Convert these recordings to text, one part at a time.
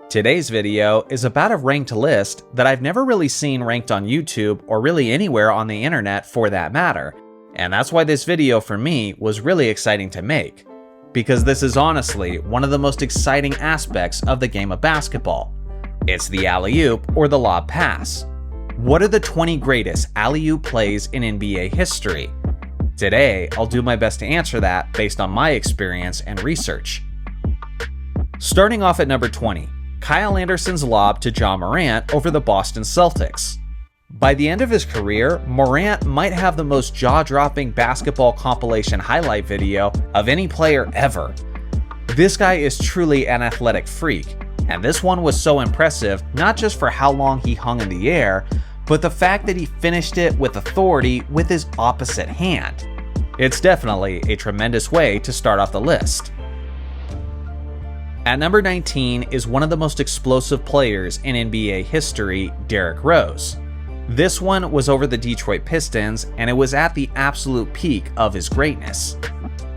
Today's video is about a ranked list that I've never really seen ranked on YouTube or really anywhere on the internet for that matter, and that's why this video for me was really exciting to make. Because this is honestly one of the most exciting aspects of the game of basketball. It's the alley-oop or the lob pass. What are the 20 greatest alley-oop plays in NBA history? Today, I'll do my best to answer that based on my experience and research. Starting off at number 20, Kyle Anderson's lob to Ja Morant over the Boston Celtics. By the end of his career, Morant might have the most jaw-dropping basketball compilation highlight video of any player ever. This guy is truly an athletic freak, and this one was so impressive not just for how long he hung in the air, but the fact that he finished it with authority with his opposite hand. It's definitely a tremendous way to start off the list. At number 19 is one of the most explosive players in NBA history, Derrick Rose. This one was over the Detroit Pistons, and it was at the absolute peak of his greatness.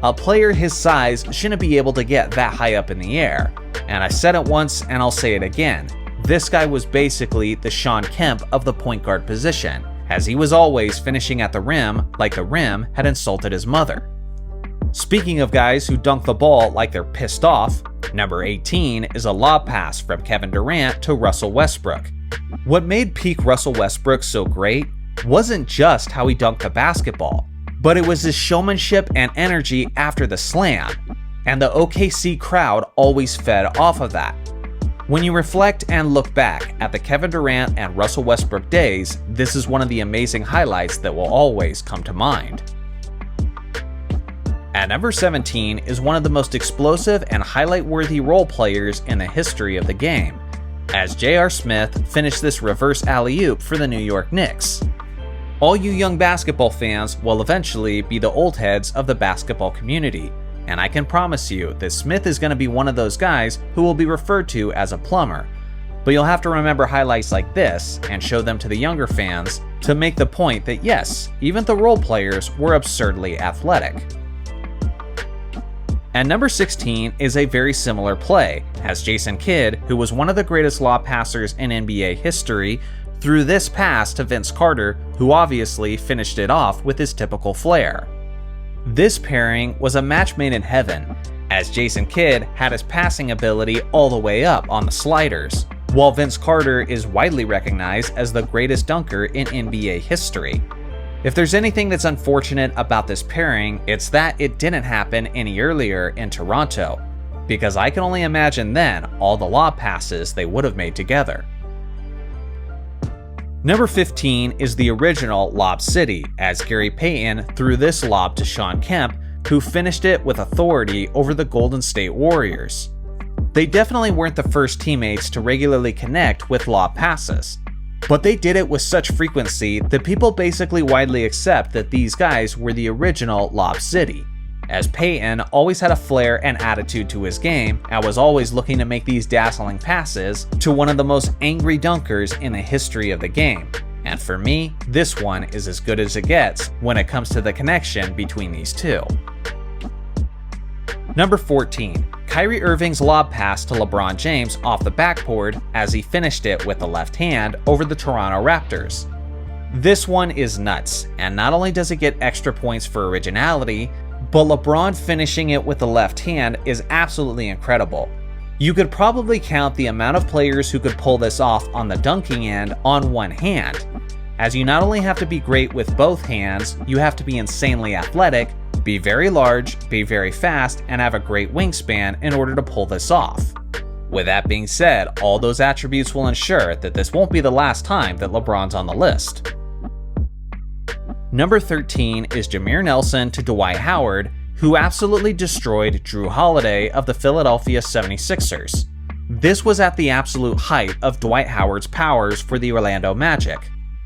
A player his size shouldn't be able to get that high up in the air, and I said it once and I'll say it again. This guy was basically the Shawn Kemp of the point guard position, as he was always finishing at the rim like the rim had insulted his mother. Speaking of guys who dunk the ball like they're pissed off, number 18 is a lob pass from Kevin Durant to Russell Westbrook. What made peak Russell Westbrook so great wasn't just how he dunked the basketball, but it was his showmanship and energy after the slam, and the OKC crowd always fed off of that. When you reflect and look back at the Kevin Durant and Russell Westbrook days, this is one of the amazing highlights that will always come to mind. At number 17 is one of the most explosive and highlight-worthy role players in the history of the game, as J.R. Smith finished this reverse alley-oop for the New York Knicks. All you young basketball fans will eventually be the old heads of the basketball community, and I can promise you that Smith is going to be one of those guys who will be referred to as a plumber. But you'll have to remember highlights like this and show them to the younger fans to make the point that yes, even the role players were absurdly athletic. And number 16 is a very similar play, as Jason Kidd, who was one of the greatest lob passers in NBA history, threw this pass to Vince Carter, who obviously finished it off with his typical flair. This pairing was a match made in heaven, as Jason Kidd had his passing ability all the way up on the sliders, while Vince Carter is widely recognized as the greatest dunker in NBA history. If there's anything that's unfortunate about this pairing, it's that it didn't happen any earlier in Toronto, because I can only imagine then all the lob passes they would have made together. Number 15 is the original Lob City, as Gary Payton threw this lob to Shawn Kemp, who finished it with authority over the Golden State Warriors. They definitely weren't the first teammates to regularly connect with lob passes, but they did it with such frequency that people basically widely accept that these guys were the original Lob City, as Payton always had a flair and attitude to his game and was always looking to make these dazzling passes to one of the most angry dunkers in the history of the game. And for me, this one is as good as it gets when it comes to the connection between these two. Number 14, Kyrie Irving's lob pass to LeBron James off the backboard as he finished it with the left hand over the Toronto Raptors. This one is nuts, and not only does it get extra points for originality, but LeBron finishing it with the left hand is absolutely incredible. You could probably count the amount of players who could pull this off on the dunking end on one hand, as you not only have to be great with both hands, you have to be insanely athletic, be very large, be very fast, and have a great wingspan in order to pull this off. With that being said, all those attributes will ensure that this won't be the last time that LeBron's on the list. Number 13 is Jameer Nelson to Dwight Howard, who absolutely destroyed Drew Holiday of the Philadelphia 76ers. This was at the absolute height of Dwight Howard's powers for the Orlando Magic,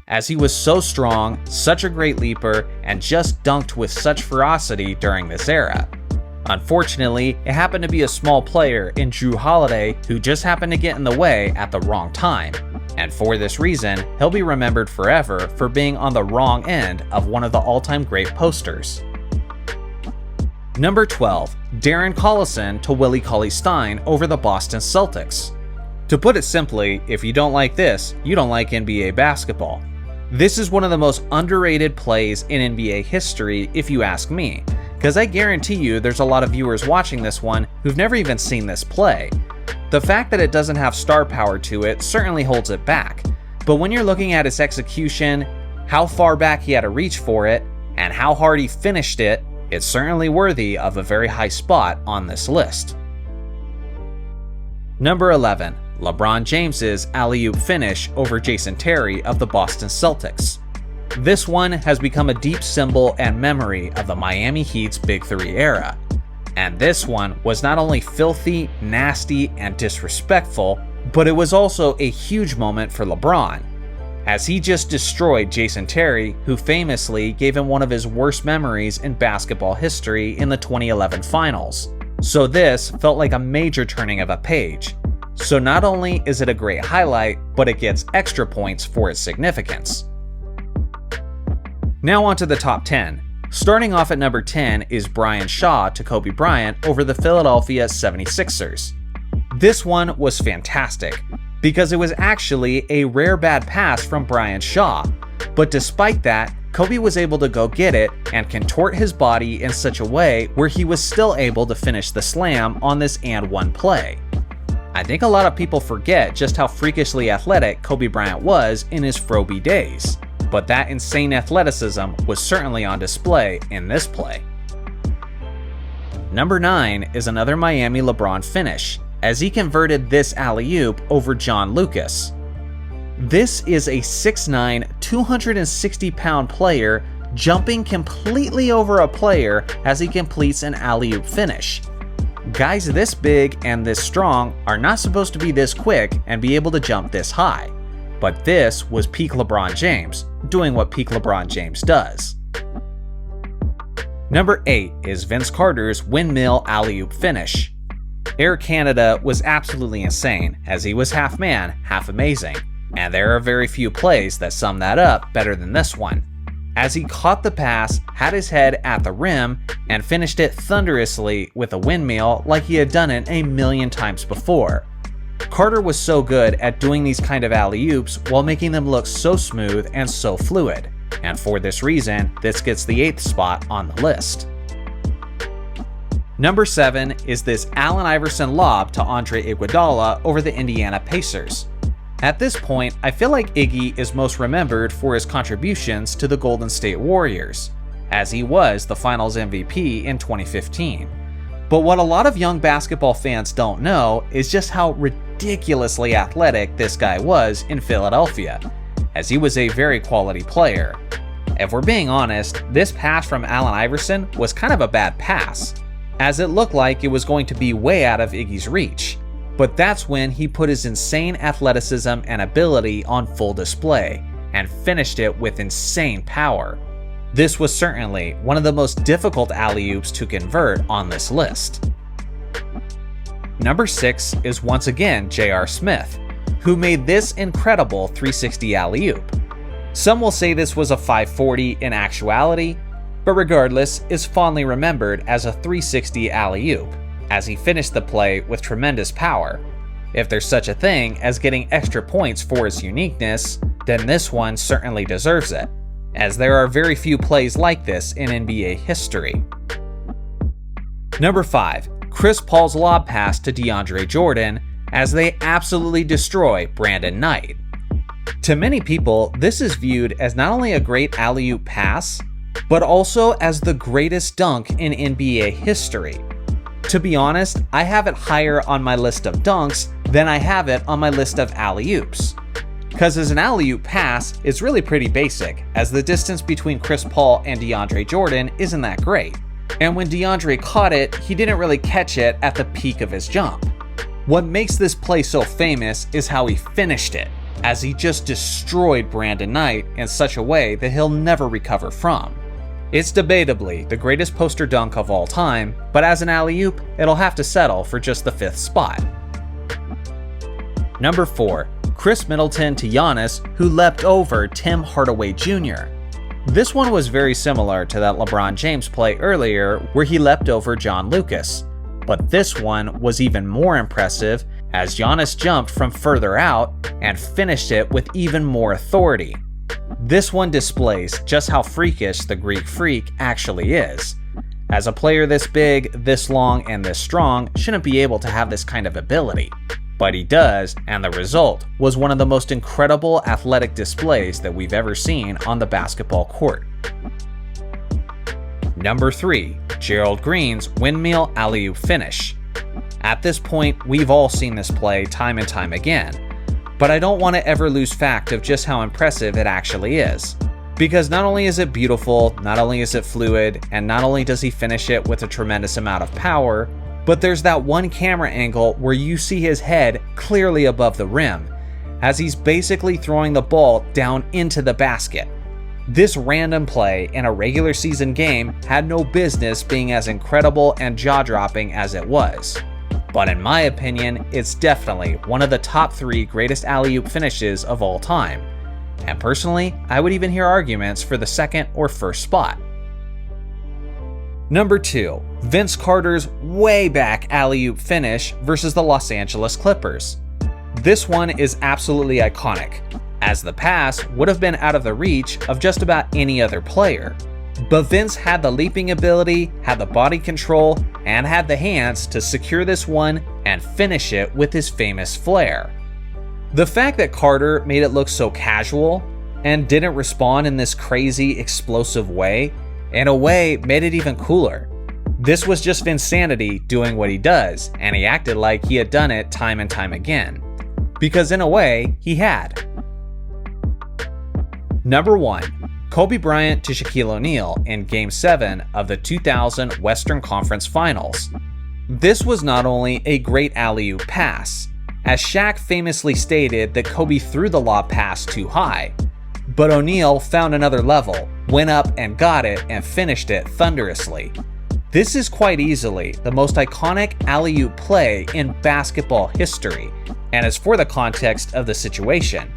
as he was so strong, such a great leaper, and just dunked with such ferocity during this era. Unfortunately, it happened to be a small player in Drew Holiday who just happened to get in the way at the wrong time, and for this reason, he'll be remembered forever for being on the wrong end of one of the all-time great posters. Number 12, Darren Collison to Willie Cauley-Stein over the Boston Celtics. To put it simply, if you don't like this, you don't like NBA basketball. This is one of the most underrated plays in NBA history if you ask me, because I guarantee you there's a lot of viewers watching this one who've never even seen this play. The fact that it doesn't have star power to it certainly holds it back, but when you're looking at its execution, how far back he had to reach for it, and how hard he finished it, it's certainly worthy of a very high spot on this list. Number 11. LeBron James's alley-oop finish over Jason Terry of the Boston Celtics. This one has become a deep symbol and memory of the Miami Heat's Big Three era. And this one was not only filthy, nasty, and disrespectful, but it was also a huge moment for LeBron, as he just destroyed Jason Terry, who famously gave him one of his worst memories in basketball history in the 2011 finals. So this felt like a major turning of a page. So not only is it a great highlight, but it gets extra points for its significance. Now on to the top 10. Starting off at number 10 is Brian Shaw to Kobe Bryant over the Philadelphia 76ers. This one was fantastic, because it was actually a rare bad pass from Brian Shaw, but despite that, Kobe was able to go get it and contort his body in such a way where he was still able to finish the slam on this and one play. I think a lot of people forget just how freakishly athletic Kobe Bryant was in his Froby days, but that insane athleticism was certainly on display in this play. Number 9 is another Miami LeBron finish, as he converted this alley-oop over John Lucas. This is a 6'9", 260-pound player jumping completely over a player as he completes an alley-oop finish. Guys this big and this strong are not supposed to be this quick and be able to jump this high, but this was peak LeBron James, doing what peak LeBron James does. Number 8 is Vince Carter's windmill alley-oop finish. Air Canada was absolutely insane, as he was half man, half amazing, and there are very few plays that sum that up better than this one, as he caught the pass, had his head at the rim, and finished it thunderously with a windmill like he had done it a million times before. Carter was so good at doing these kind of alley-oops while making them look so smooth and so fluid, and for this reason, this gets the 8th spot on the list. Number 7 is this Allen Iverson lob to Andre Iguodala over the Indiana Pacers. At this point, I feel like Iggy is most remembered for his contributions to the Golden State Warriors, as he was the Finals MVP in 2015. But what a lot of young basketball fans don't know is just how ridiculously athletic this guy was in Philadelphia, as he was a very quality player. If we're being honest, this pass from Allen Iverson was kind of a bad pass, as it looked like it was going to be way out of Iggy's reach. But that's when he put his insane athleticism and ability on full display, and finished it with insane power. This was certainly one of the most difficult alley-oops to convert on this list. Number 6 is once again J.R. Smith, who made this incredible 360 alley-oop. Some will say this was a 540 in actuality, but regardless, is fondly remembered as a 360 alley-oop, as he finished the play with tremendous power. If there's such a thing as getting extra points for its uniqueness, then this one certainly deserves it, as there are very few plays like this in NBA history. Number 5, Chris Paul's lob pass to DeAndre Jordan, as they absolutely destroy Brandon Knight. To many people, this is viewed as not only a great alley-oop pass, but also as the greatest dunk in NBA history. To be honest, I have it higher on my list of dunks than I have it on my list of alley-oops. Because as an alley-oop pass, it's really pretty basic, as the distance between Chris Paul and DeAndre Jordan isn't that great. And when DeAndre caught it, he didn't really catch it at the peak of his jump. What makes this play so famous is how he finished it, as he just destroyed Brandon Knight in such a way that he'll never recover from. It's debatably the greatest poster dunk of all time, but as an alley-oop, it'll have to settle for just the 5th spot. Number 4, Chris Middleton to Giannis, who leapt over Tim Hardaway Jr. This one was very similar to that LeBron James play earlier where he leapt over John Lucas, but this one was even more impressive as Giannis jumped from further out and finished it with even more authority. This one displays just how freakish the Greek Freak actually is, as a player this big, this long, and this strong shouldn't be able to have this kind of ability. But he does, and the result was one of the most incredible athletic displays that we've ever seen on the basketball court. Number 3. Gerald Green's windmill alley-oop finish. At this point, we've all seen this play time and time again, but I don't want to ever lose fact of just how impressive it actually is. Because not only is it beautiful, not only is it fluid, and not only does he finish it with a tremendous amount of power, but there's that one camera angle where you see his head clearly above the rim, as he's basically throwing the ball down into the basket. This random play in a regular season game had no business being as incredible and jaw-dropping as it was. But in my opinion, it's definitely one of the top 3 greatest alley-oop finishes of all time. And personally, I would even hear arguments for the second or first spot. Number 2. Vince Carter's way back alley-oop finish versus the Los Angeles Clippers. This one is absolutely iconic, as the pass would have been out of the reach of just about any other player. But Vince had the leaping ability, had the body control, and had the hands to secure this one and finish it with his famous flair. The fact that Carter made it look so casual and didn't respond in this crazy, explosive way, in a way made it even cooler. This was just Vinsanity doing what he does, and he acted like he had done it time and time again. Because in a way, he had. Number 1. Kobe Bryant to Shaquille O'Neal in Game 7 of the 2000 Western Conference Finals. This was not only a great alley-oop pass, as Shaq famously stated that Kobe threw the lob pass too high, but O'Neal found another level, went up and got it, and finished it thunderously. This is quite easily the most iconic alley-oop play in basketball history, and is for the context of the situation,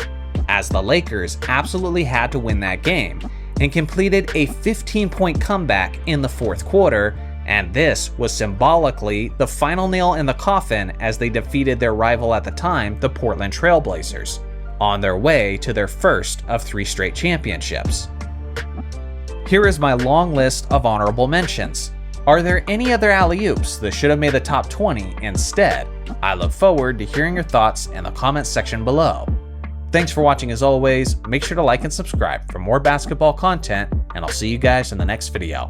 as the Lakers absolutely had to win that game and completed a 15-point comeback in the fourth quarter, and this was symbolically the final nail in the coffin as they defeated their rival at the time, the Portland Trail Blazers, on their way to their first of 3 straight championships. Here is my long list of honorable mentions. Are there any other alley-oops that should have made the top 20 instead? I look forward to hearing your thoughts in the comments section below. Thanks for watching as always, make sure to like and subscribe for more basketball content, and I'll see you guys in the next video.